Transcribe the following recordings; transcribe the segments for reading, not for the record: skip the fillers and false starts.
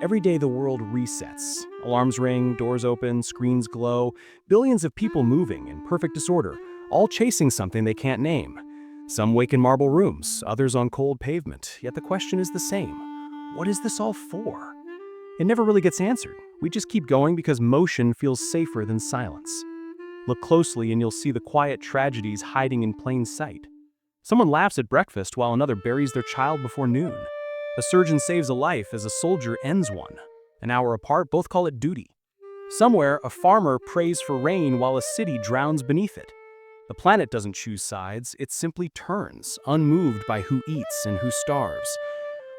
Every day the world resets. Alarms ring, doors open, screens glow, billions of people moving in perfect disorder, all chasing something they can't name. Some wake in marble rooms, others on cold pavement, yet the question is the same. What is this all for? It never really gets answered. We just keep going because motion feels safer than silence. Look closely and you'll see the quiet tragedies hiding in plain sight. Someone laughs at breakfast while another buries their child before noon. A surgeon saves a life as a soldier ends one. An hour apart, both call it duty. Somewhere, a farmer prays for rain while a city drowns beneath it. The planet doesn't choose sides, it simply turns, unmoved by who eats and who starves.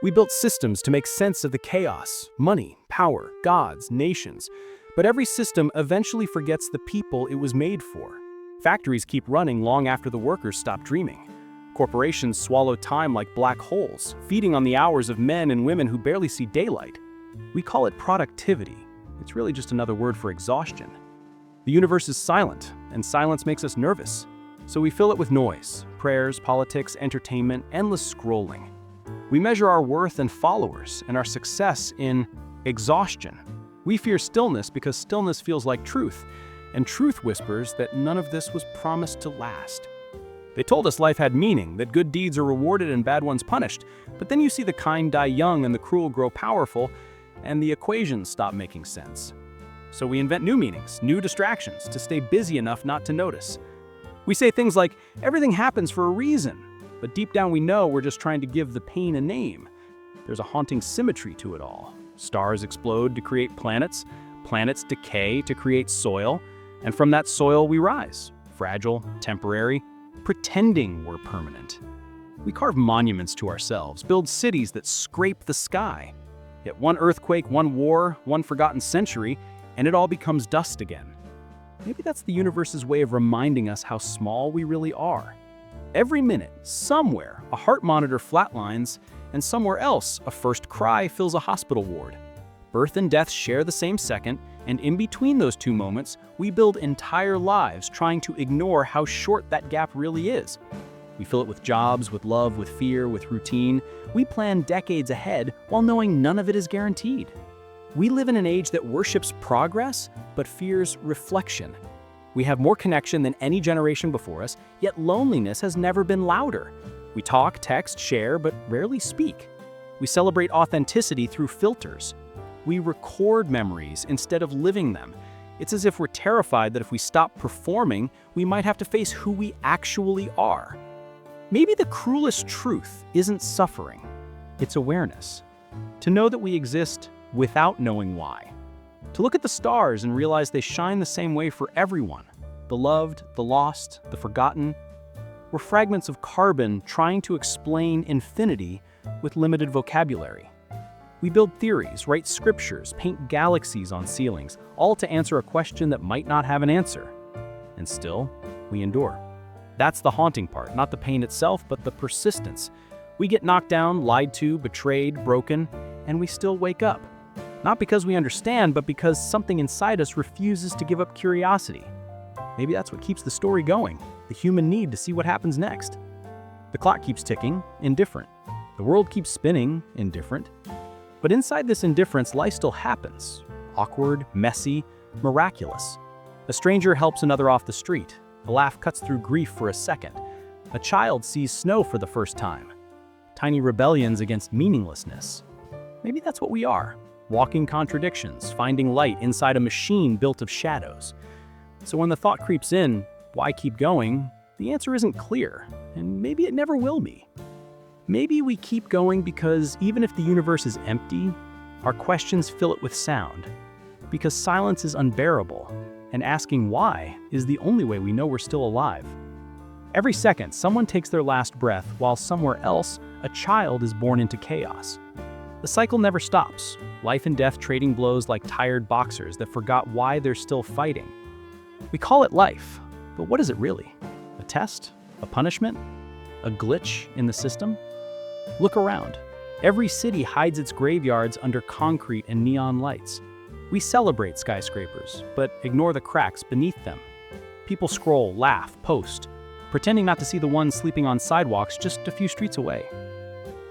We built systems to make sense of the chaos, money, power, gods, nations. But every system eventually forgets the people it was made for. Factories keep running long after the workers stop dreaming. Corporations swallow time like black holes, feeding on the hours of men and women who barely see daylight. We call it productivity. It's really just another word for exhaustion. The universe is silent, and silence makes us nervous. So we fill it with noise, prayers, politics, entertainment, endless scrolling. We measure our worth and followers and our success in exhaustion. We fear stillness because stillness feels like truth, and truth whispers that none of this was promised to last. They told us life had meaning, that good deeds are rewarded and bad ones punished, but then you see the kind die young and the cruel grow powerful, and the equations stop making sense. So we invent new meanings, new distractions, to stay busy enough not to notice. We say things like, everything happens for a reason, but deep down we know we're just trying to give the pain a name. There's a haunting symmetry to it all. Stars explode to create planets, planets decay to create soil, and from that soil we rise, fragile, temporary, pretending we're permanent. We carve monuments to ourselves, build cities that scrape the sky. Yet one earthquake, one war, one forgotten century, and it all becomes dust again. Maybe that's the universe's way of reminding us how small we really are. Every minute, somewhere, a heart monitor flatlines, and somewhere else, a first cry fills a hospital ward. Birth and death share the same second, and in between those two moments, we build entire lives trying to ignore how short that gap really is. We fill it with jobs, with love, with fear, with routine. We plan decades ahead while knowing none of it is guaranteed. We live in an age that worships progress, but fears reflection. We have more connection than any generation before us, yet loneliness has never been louder. We talk, text, share, but rarely speak. We celebrate authenticity through filters. We record memories instead of living them. It's as if we're terrified that if we stop performing, we might have to face who we actually are. Maybe the cruelest truth isn't suffering, it's awareness. To know that we exist without knowing why. To look at the stars and realize they shine the same way for everyone. The loved, the lost, the forgotten. We're fragments of carbon trying to explain infinity with limited vocabulary. We build theories, write scriptures, paint galaxies on ceilings, all to answer a question that might not have an answer. And still, we endure. That's the haunting part, not the pain itself, but the persistence. We get knocked down, lied to, betrayed, broken, and we still wake up. Not because we understand, but because something inside us refuses to give up curiosity. Maybe that's what keeps the story going, the human need to see what happens next. The clock keeps ticking, indifferent. The world keeps spinning, indifferent. But inside this indifference, life still happens. Awkward, messy, miraculous. A stranger helps another off the street. A laugh cuts through grief for a second. A child sees snow for the first time. Tiny rebellions against meaninglessness. Maybe that's what we are. Walking contradictions, finding light inside a machine built of shadows. So when the thought creeps in, why keep going? The answer isn't clear, and maybe it never will be. Maybe we keep going because even if the universe is empty, our questions fill it with sound. Because silence is unbearable, and asking why is the only way we know we're still alive. Every second, someone takes their last breath, while somewhere else, a child is born into chaos. The cycle never stops, life and death trading blows like tired boxers that forgot why they're still fighting. We call it life, but what is it really? A test? A punishment? A glitch in the system? Look around. Every city hides its graveyards under concrete and neon lights. We celebrate skyscrapers, but ignore the cracks beneath them. People scroll, laugh, post, pretending not to see the ones sleeping on sidewalks just a few streets away.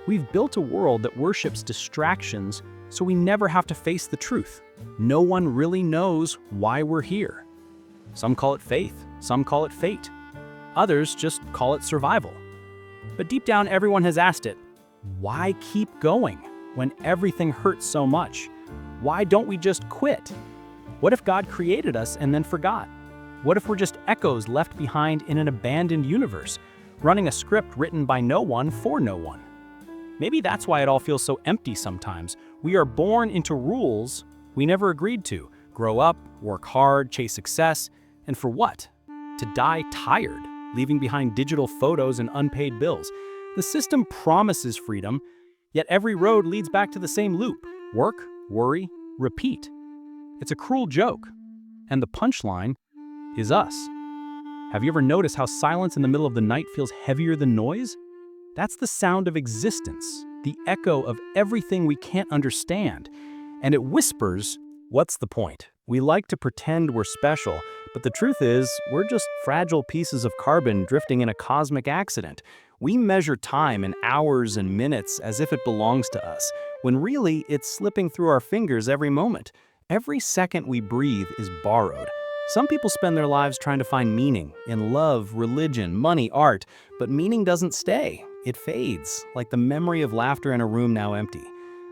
We've built a world that worships distractions so we never have to face the truth. No one really knows why we're here. Some call it faith, some call it fate. Others just call it survival. But deep down, everyone has asked it, why keep going when everything hurts so much? Why don't we just quit? What if God created us and then forgot? What if we're just echoes left behind in an abandoned universe, running a script written by no one for no one? Maybe that's why it all feels so empty sometimes. We are born into rules we never agreed to. Grow up, work hard, chase success, and for what? To die tired, leaving behind digital photos and unpaid bills. The system promises freedom, yet every road leads back to the same loop. Work, worry, repeat. It's a cruel joke. And the punchline is us. Have you ever noticed how silence in the middle of the night feels heavier than noise? That's the sound of existence, the echo of everything we can't understand. And it whispers, what's the point? We like to pretend we're special, but the truth is, we're just fragile pieces of carbon drifting in a cosmic accident. We measure time in hours and minutes as if it belongs to us, when really it's slipping through our fingers every moment. Every second we breathe is borrowed. Some people spend their lives trying to find meaning in love, religion, money, art, but meaning doesn't stay. It fades, like the memory of laughter in a room now empty.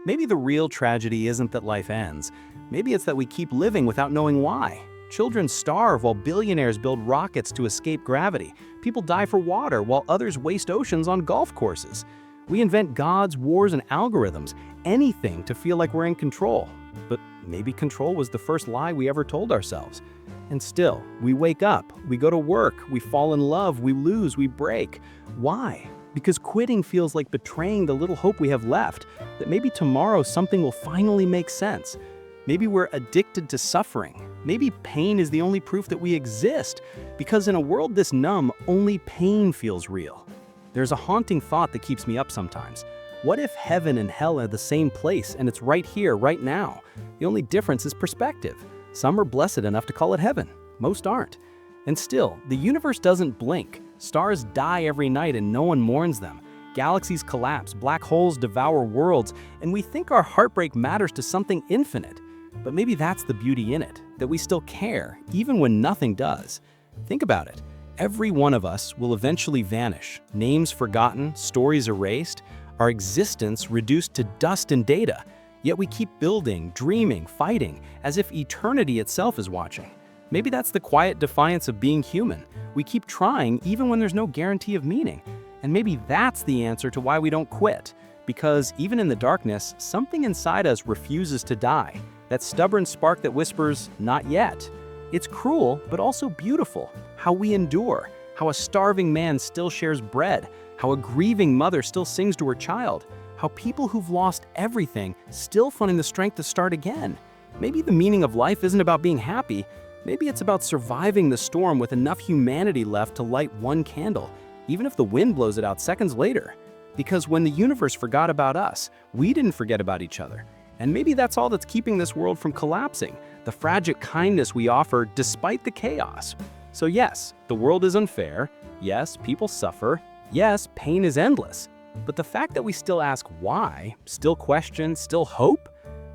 Maybe the real tragedy isn't that life ends. Maybe it's that we keep living without knowing why. Children starve while billionaires build rockets to escape gravity. People die for water while others waste oceans on golf courses. We invent gods, wars, and algorithms, anything to feel like we're in control. But maybe control was the first lie we ever told ourselves. And still, we wake up, we go to work, we fall in love, we lose, we break. Why? Because quitting feels like betraying the little hope we have left, that maybe tomorrow something will finally make sense. Maybe we're addicted to suffering. Maybe pain is the only proof that we exist, because in a world this numb, only pain feels real. There's a haunting thought that keeps me up sometimes. What if heaven and hell are the same place and it's right here, right now? The only difference is perspective. Some are blessed enough to call it heaven. Most aren't. And still, the universe doesn't blink. Stars die every night and no one mourns them. Galaxies collapse, black holes devour worlds, and we think our heartbreak matters to something infinite. But maybe that's the beauty in it, that we still care, even when nothing does. Think about it. Every one of us will eventually vanish, names forgotten, stories erased, our existence reduced to dust and data. Yet we keep building, dreaming, fighting, as if eternity itself is watching. Maybe that's the quiet defiance of being human. We keep trying even when there's no guarantee of meaning. And maybe that's the answer to why we don't quit. Because even in the darkness, something inside us refuses to die. That stubborn spark that whispers, not yet. It's cruel, but also beautiful. How we endure. How a starving man still shares bread. How a grieving mother still sings to her child. How people who've lost everything still finding the strength to start again. Maybe the meaning of life isn't about being happy. Maybe it's about surviving the storm with enough humanity left to light one candle, even if the wind blows it out seconds later. Because when the universe forgot about us, we didn't forget about each other. And maybe that's all that's keeping this world from collapsing, the fragile kindness we offer despite the chaos. So yes, the world is unfair. Yes, people suffer. Yes, pain is endless. But the fact that we still ask why, still question, still hope,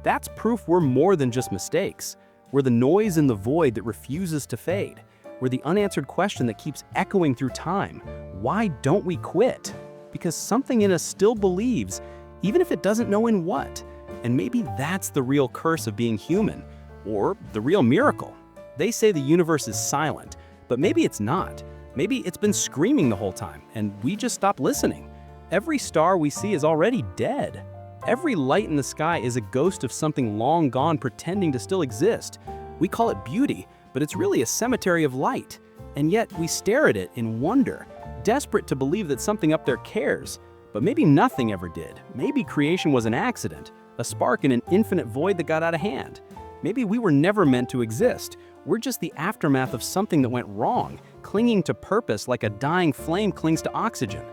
that's proof we're more than just mistakes. We're the noise in the void that refuses to fade. We're the unanswered question that keeps echoing through time. Why don't we quit? Because something in us still believes, even if it doesn't know in what. And maybe that's the real curse of being human, or the real miracle. They say the universe is silent, but maybe it's not. Maybe it's been screaming the whole time, and we just stopped listening. Every star we see is already dead. Every light in the sky is a ghost of something long gone pretending to still exist. We call it beauty, but it's really a cemetery of light. And yet we stare at it in wonder, desperate to believe that something up there cares. But maybe nothing ever did. Maybe creation was an accident, a spark in an infinite void that got out of hand. Maybe we were never meant to exist. We're just the aftermath of something that went wrong, clinging to purpose like a dying flame clings to oxygen.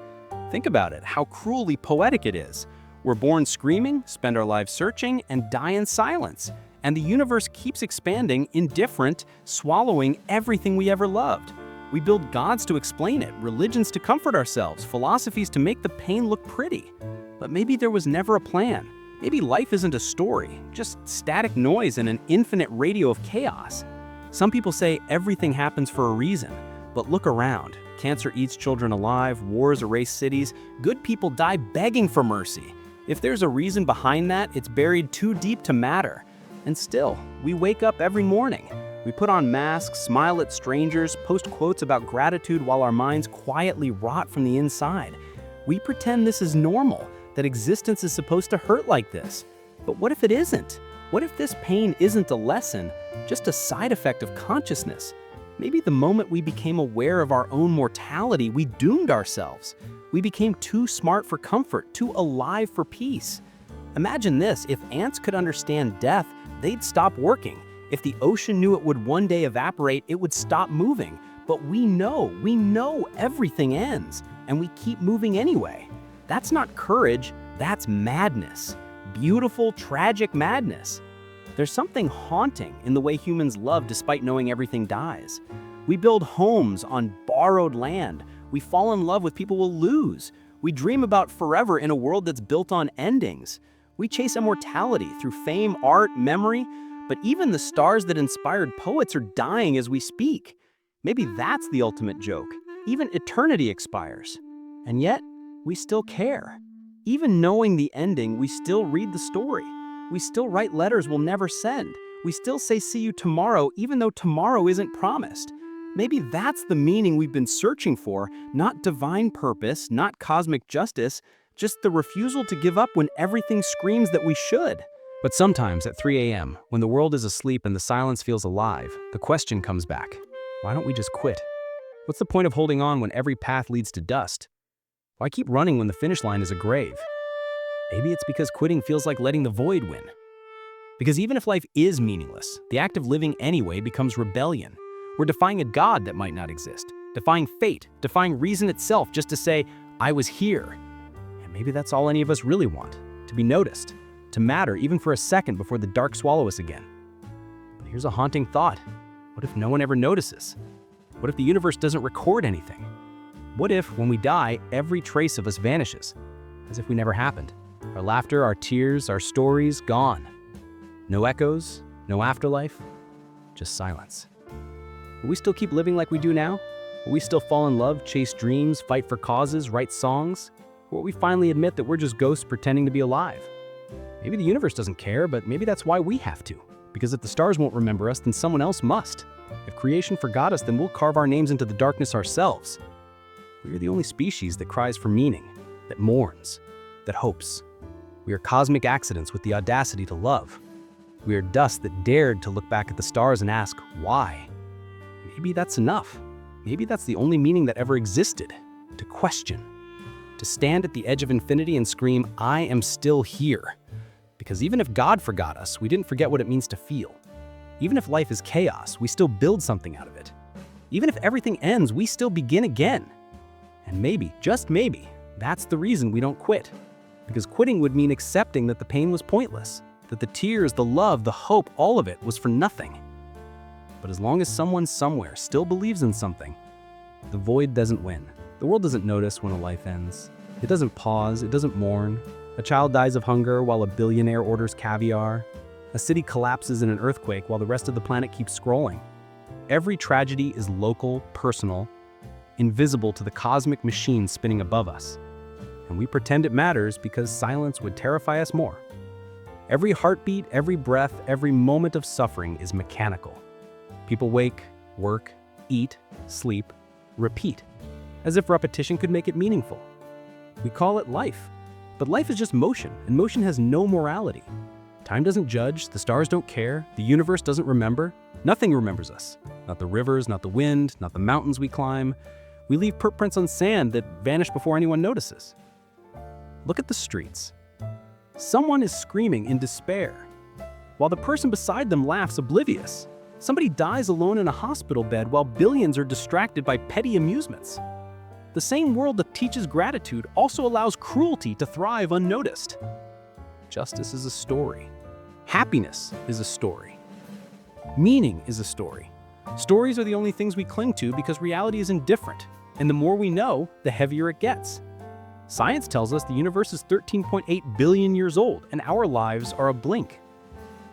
Think about it, how cruelly poetic it is. We're born screaming, spend our lives searching, and die in silence. And the universe keeps expanding, indifferent, swallowing everything we ever loved. We build gods to explain it, religions to comfort ourselves, philosophies to make the pain look pretty. But maybe there was never a plan. Maybe life isn't a story, just static noise in an infinite radio of chaos. Some people say everything happens for a reason, but look around. Cancer eats children alive, wars erase cities, good people die begging for mercy. If there's a reason behind that, it's buried too deep to matter. And still, we wake up every morning. We put on masks, smile at strangers, post quotes about gratitude while our minds quietly rot from the inside. We pretend this is normal, that existence is supposed to hurt like this. But what if it isn't? What if this pain isn't a lesson, just a side effect of consciousness? Maybe the moment we became aware of our own mortality, we doomed ourselves. We became too smart for comfort, too alive for peace. Imagine this, if ants could understand death, they'd stop working. If the ocean knew it would one day evaporate, it would stop moving. But we know everything ends, and we keep moving anyway. That's not courage, that's madness. Beautiful, tragic madness. There's something haunting in the way humans love despite knowing everything dies. We build homes on borrowed land. We fall in love with people we'll lose. We dream about forever in a world that's built on endings. We chase immortality through fame, art, memory, but even the stars that inspired poets are dying as we speak. Maybe that's the ultimate joke. Even eternity expires. And yet, we still care. Even knowing the ending, we still read the story. We still write letters we'll never send. We still say see you tomorrow, even though tomorrow isn't promised. Maybe that's the meaning we've been searching for, not divine purpose, not cosmic justice, just the refusal to give up when everything screams that we should. But sometimes at 3 a.m., when the world is asleep and the silence feels alive, the question comes back. Why don't we just quit? What's the point of holding on when every path leads to dust? Why keep running when the finish line is a grave? Maybe it's because quitting feels like letting the void win. Because even if life is meaningless, the act of living anyway becomes rebellion. We're defying a God that might not exist, defying fate, defying reason itself just to say, I was here. And maybe that's all any of us really want, to be noticed, to matter even for a second before the dark swallows us again. But here's a haunting thought. What if no one ever notices? What if the universe doesn't record anything? What if, when we die, every trace of us vanishes, as if we never happened? Our laughter, our tears, our stories, gone. No echoes, no afterlife, just silence. Will we still keep living like we do now? Will we still fall in love, chase dreams, fight for causes, write songs? Or will we finally admit that we're just ghosts pretending to be alive? Maybe the universe doesn't care, but maybe that's why we have to. Because if the stars won't remember us, then someone else must. If creation forgot us, then we'll carve our names into the darkness ourselves. We are the only species that cries for meaning, that mourns, that hopes. We are cosmic accidents with the audacity to love. We are dust that dared to look back at the stars and ask, why? Maybe that's enough. Maybe that's the only meaning that ever existed, to question. To stand at the edge of infinity and scream, I am still here. Because even if God forgot us, we didn't forget what it means to feel. Even if life is chaos, we still build something out of it. Even if everything ends, we still begin again. And maybe, just maybe, that's the reason we don't quit. Because quitting would mean accepting that the pain was pointless, that the tears, the love, the hope, all of it was for nothing. But as long as someone somewhere still believes in something, the void doesn't win. The world doesn't notice when a life ends. It doesn't pause, it doesn't mourn. A child dies of hunger while a billionaire orders caviar. A city collapses in an earthquake while the rest of the planet keeps scrolling. Every tragedy is local, personal, invisible to the cosmic machine spinning above us. And we pretend it matters because silence would terrify us more. Every heartbeat, every breath, every moment of suffering is mechanical. People wake, work, eat, sleep, repeat, as if repetition could make it meaningful. We call it life, but life is just motion, and motion has no morality. Time doesn't judge, the stars don't care, the universe doesn't remember. Nothing remembers us. Not the rivers, not the wind, not the mountains we climb. We leave footprints on sand that vanish before anyone notices. Look at the streets. Someone is screaming in despair, while the person beside them laughs oblivious. Somebody dies alone in a hospital bed while billions are distracted by petty amusements. The same world that teaches gratitude also allows cruelty to thrive unnoticed. Justice is a story. Happiness is a story. Meaning is a story. Stories are the only things we cling to because reality is indifferent, and the more we know, the heavier it gets. Science tells us the universe is 13.8 billion years old, and our lives are a blink.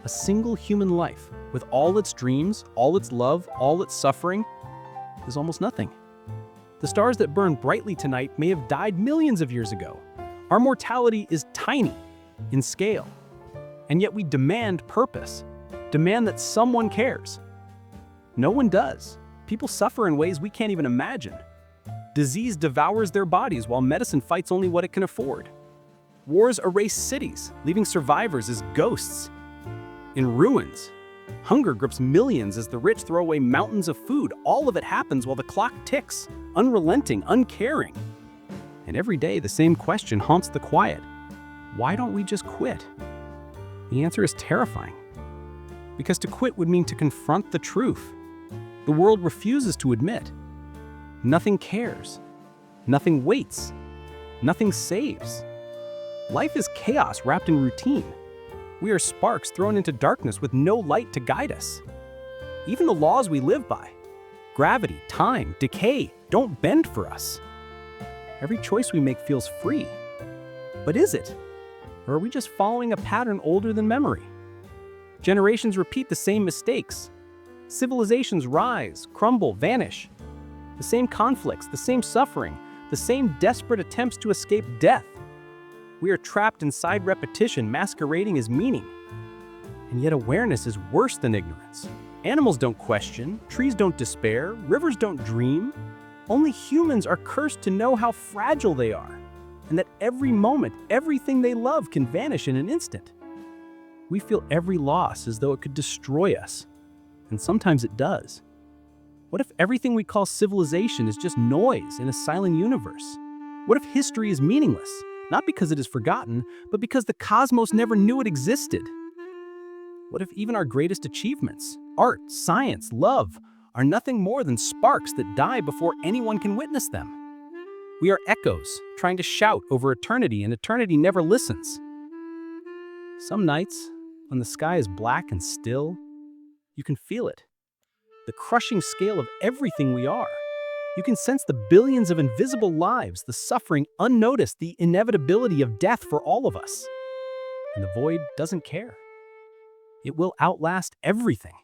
A single human life, with all its dreams, all its love, all its suffering, is almost nothing. The stars that burn brightly tonight may have died millions of years ago. Our mortality is tiny in scale, and yet we demand purpose, demand that someone cares. No one does. People suffer in ways we can't even imagine. Disease devours their bodies while medicine fights only what it can afford. Wars erase cities, leaving survivors as ghosts. In ruins, hunger grips millions as the rich throw away mountains of food. All of it happens while the clock ticks, unrelenting, uncaring. And every day the same question haunts the quiet. Why don't we just quit? The answer is terrifying. Because to quit would mean to confront the truth. The world refuses to admit. Nothing cares. Nothing waits. Nothing saves. Life is chaos wrapped in routine. We are sparks thrown into darkness with no light to guide us. Even the laws we live by, gravity, time, decay, don't bend for us. Every choice we make feels free. But is it? Or are we just following a pattern older than memory? Generations repeat the same mistakes. Civilizations rise, crumble, vanish. The same conflicts, the same suffering, the same desperate attempts to escape death. We are trapped inside repetition, masquerading as meaning. And yet awareness is worse than ignorance. Animals don't question, trees don't despair, rivers don't dream. Only humans are cursed to know how fragile they are, and that every moment, everything they love can vanish in an instant. We feel every loss as though it could destroy us, and sometimes it does. What if everything we call civilization is just noise in a silent universe? What if history is meaningless? Not because it is forgotten, but because the cosmos never knew it existed. What if even our greatest achievements, art, science, love, are nothing more than sparks that die before anyone can witness them? We are echoes, trying to shout over eternity, and eternity never listens. Some nights, when the sky is black and still, you can feel it. The crushing scale of everything we are. You can sense the billions of invisible lives, the suffering unnoticed, the inevitability of death for all of us. And the void doesn't care. It will outlast everything.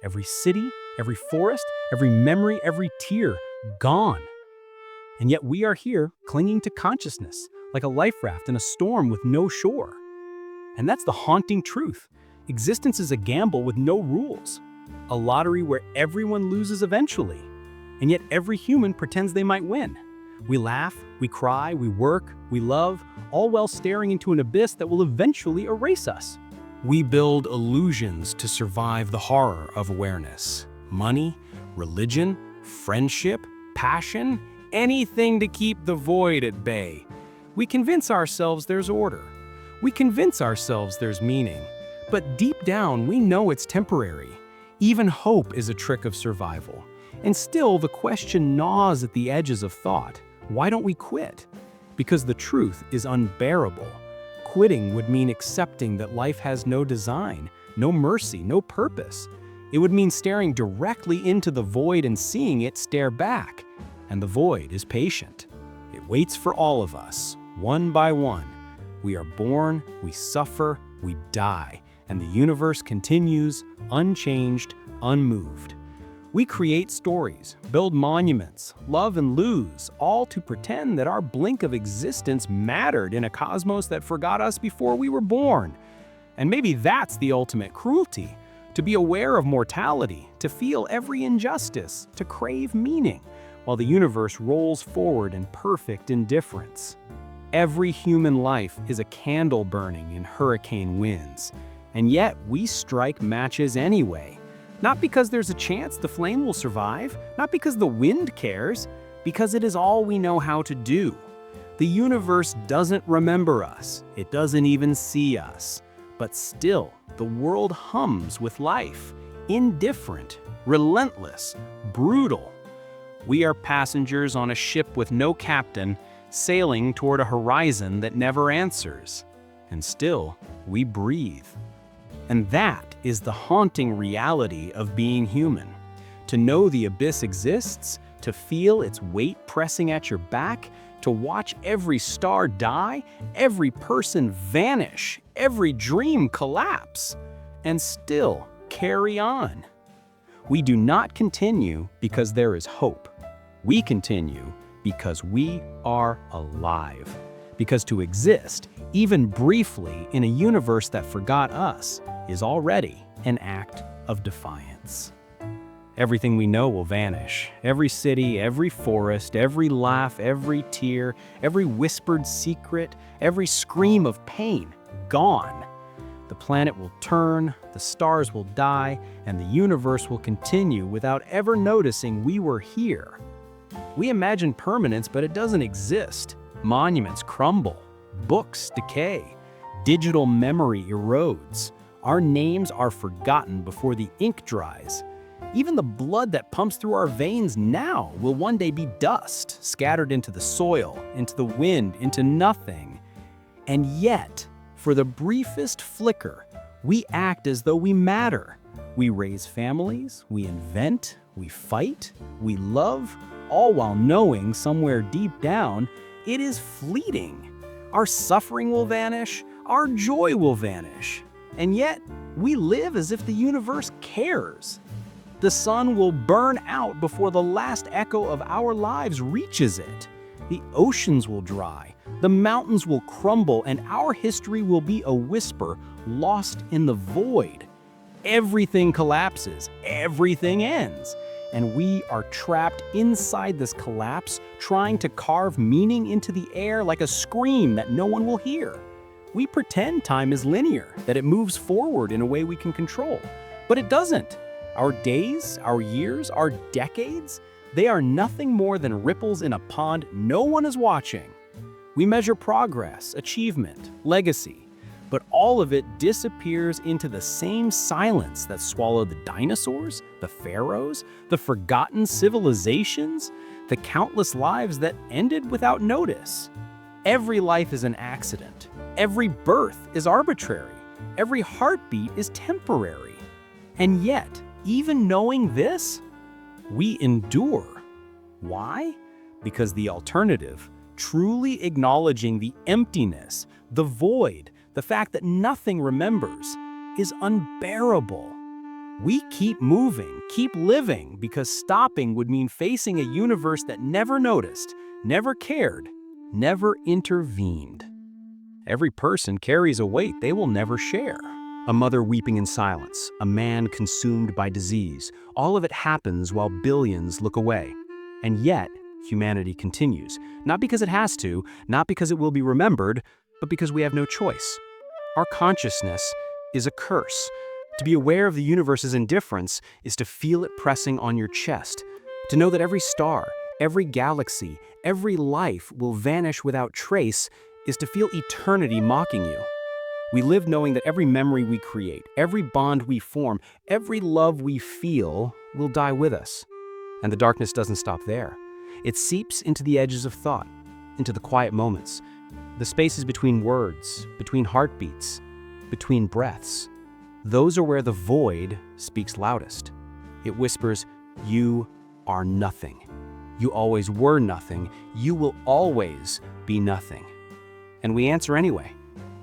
Every city, every forest, every memory, every tear, gone. And yet we are here, clinging to consciousness, like a life raft in a storm with no shore. And that's the haunting truth. Existence is a gamble with no rules. A lottery where everyone loses eventually. And yet every human pretends they might win. We laugh, we cry, we work, we love, all while staring into an abyss that will eventually erase us. We build illusions to survive the horror of awareness. Money, religion, friendship, passion, anything to keep the void at bay. We convince ourselves there's order. We convince ourselves there's meaning. But deep down, we know it's temporary. Even hope is a trick of survival. And still, the question gnaws at the edges of thought. Why don't we quit? Because the truth is unbearable. Quitting would mean accepting that life has no design, no mercy, no purpose. It would mean staring directly into the void and seeing it stare back. And the void is patient. It waits for all of us, one by one. We are born, we suffer, we die, and the universe continues, unchanged, unmoved. We create stories, build monuments, love and lose, all to pretend that our blink of existence mattered in a cosmos that forgot us before we were born. And maybe that's the ultimate cruelty, to be aware of mortality, to feel every injustice, to crave meaning, while the universe rolls forward in perfect indifference. Every human life is a candle burning in hurricane winds, and yet we strike matches anyway. Not because there's a chance the flame will survive, not because the wind cares, because it is all we know how to do. The universe doesn't remember us, it doesn't even see us. But still, the world hums with life, indifferent, relentless, brutal. We are passengers on a ship with no captain, sailing toward a horizon that never answers. And still, we breathe. And that is the haunting reality of being human. To know the abyss exists, to feel its weight pressing at your back, To watch every star die, every person vanish, every dream collapse, and still carry on. We do not continue because there is hope. We continue because we are alive. Because to exist, even briefly, in a universe that forgot us, is already an act of defiance. Everything we know will vanish. Every city, every forest, every laugh, every tear, every whispered secret, every scream of pain, gone. The planet will turn, the stars will die, and the universe will continue without ever noticing we were here. We imagine permanence, but it doesn't exist. Monuments crumble, books decay, digital memory erodes. Our names are forgotten before the ink dries. Even the blood that pumps through our veins now will one day be dust, scattered into the soil, into the wind, into nothing. And yet, for the briefest flicker, we act as though we matter. We raise families, we invent, we fight, we love, all while knowing somewhere deep down it is fleeting. Our suffering will vanish, our joy will vanish. And yet, we live as if the universe cares. The sun will burn out before the last echo of our lives reaches it. The oceans will dry, the mountains will crumble, and our history will be a whisper lost in the void. Everything collapses, everything ends, and we are trapped inside this collapse, trying to carve meaning into the air like a scream that no one will hear. We pretend time is linear, that it moves forward in a way we can control, but it doesn't. Our days, our years, our decades, they are nothing more than ripples in a pond no one is watching. We measure progress, achievement, legacy, but all of it disappears into the same silence that swallowed the dinosaurs, the pharaohs, the forgotten civilizations, the countless lives that ended without notice. Every life is an accident. Every birth is arbitrary. Every heartbeat is temporary. And yet, even knowing this, we endure. Why? Because the alternative, truly acknowledging the emptiness, the void, the fact that nothing remembers, is unbearable. We keep moving, keep living, because stopping would mean facing a universe that never noticed, never cared, never intervened. Every person carries a weight they will never share. A mother weeping in silence, a man consumed by disease. All of it happens while billions look away. And yet, humanity continues. Not because it has to, not because it will be remembered, but because we have no choice. Our consciousness is a curse. To be aware of the universe's indifference is to feel it pressing on your chest. To know that every star, every galaxy, every life will vanish without trace is to feel eternity mocking you. We live knowing that every memory we create, every bond we form, every love we feel will die with us. And the darkness doesn't stop there. It seeps into the edges of thought, into the quiet moments, the spaces between words, between heartbeats, between breaths. Those are where the void speaks loudest. It whispers, "You are nothing. You always were nothing. You will always be nothing." And we answer anyway.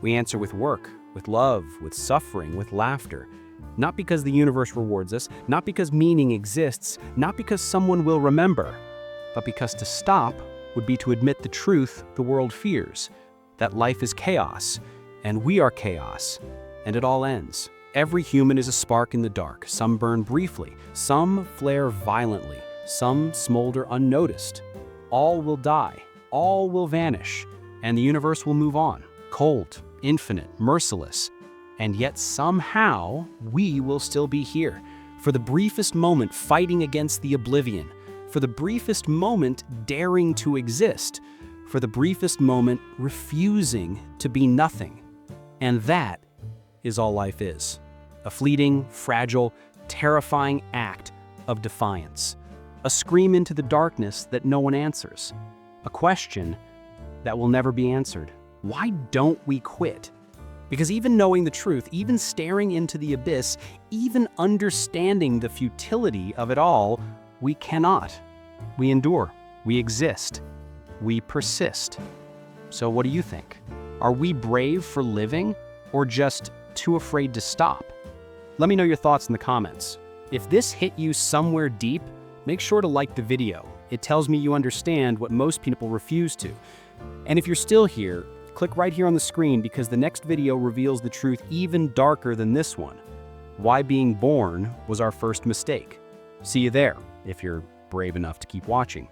We answer with work, with love, with suffering, with laughter. Not because the universe rewards us, not because meaning exists, not because someone will remember, but because to stop would be to admit the truth the world fears, that life is chaos, and we are chaos, and it all ends. Every human is a spark in the dark. Some burn briefly, some flare violently, some smolder unnoticed. All will die, all will vanish, and the universe will move on, cold, infinite, merciless, and yet somehow we will still be here, for the briefest moment fighting against the oblivion, for the briefest moment daring to exist, for the briefest moment refusing to be nothing. And that is all life is, a fleeting, fragile, terrifying act of defiance, a scream into the darkness that no one answers, a question that will never be answered. Why don't we quit? Because even knowing the truth, even staring into the abyss, even understanding the futility of it all, we cannot. We endure. We exist. we persist. So what do you think? Are we brave for living or just too afraid to stop? Let me know your thoughts in the comments. If this hit you somewhere deep, make sure to like the video. It tells me you understand what most people refuse to. And if you're still here, click right here on the screen because the next video reveals the truth even darker than this one. Why being born was our first mistake. See you there, if you're brave enough to keep watching.